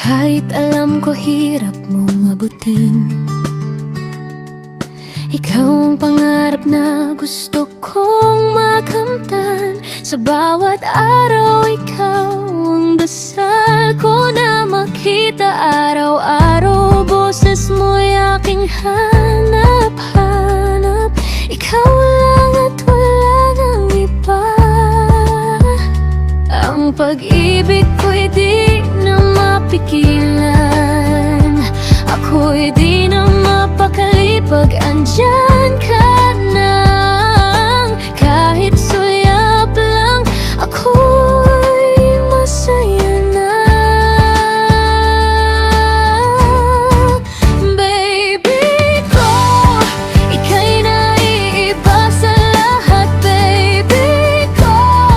Kahit alam ko hirap mong abutin, ikaw ang pangarap na gusto kong makamtan. Sa bawat araw, ikaw ang dasal ko na makita araw-araw. Boses mo'y aking hanap-hanap, ikaw lang at wala nang iba. Ang pag-ibig ko'y di na mapigilan, ako'y di na mapakali pag andyan ka lang. Kahit suyap lang, ako'y masaya na. Baby ko, ika'y naiiba sa lahat. Baby ko,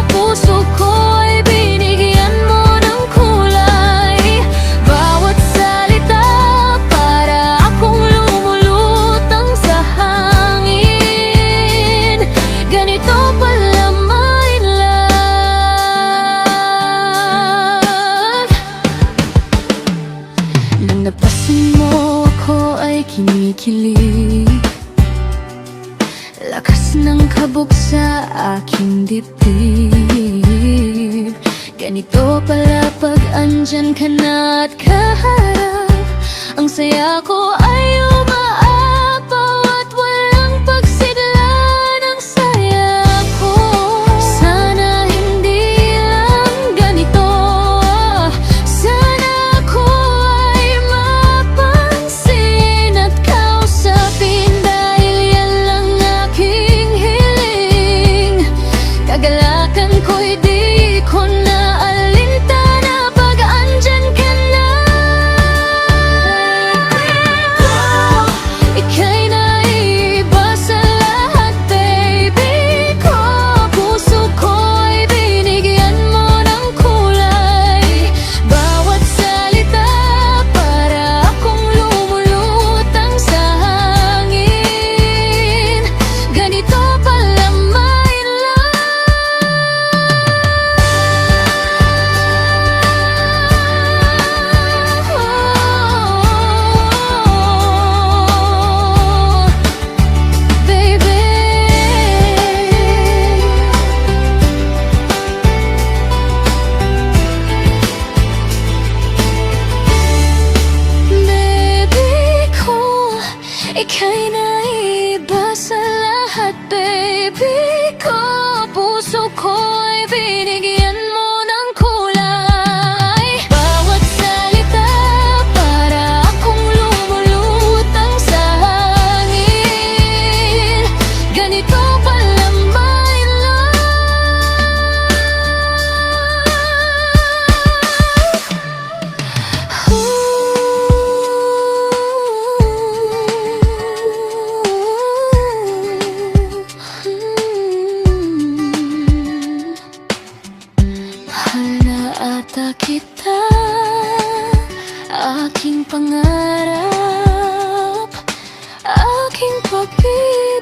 puso ko'y binigyan mo ng kulay. Bawat salita para akong lumulutang sa hangin. Ganito pala my love. Nang napasin mo ako ay kinikilig, lakas ng kabog sa aking dibdib. Ganito pala pag andyan ka na at kaharap, ang saya ko ay umaapaw at walang pagsigla ng saya ko. Sana hindi lang ganito, sana ako ay mapansin at kausapin, dahil yan lang aking hiling. Kagalakan ko'y di ko na alintana pag andyan ka na. Ika'y naiiba sa lahat. Baby ko, puso ko'y binigyan mo ng kulay. Bawat salita para akong lumulutang sa hangin. Ganito pala my love. Baby, baby ko, ika'y naiiba sa lahat. Baby ko, puso ko'y binigyan mo ng kulay. Bawat salita para akong lumulutang sa hangin. Ganito pala my love. Mahal na ata kita, aking pangarap, aking pag-ibig.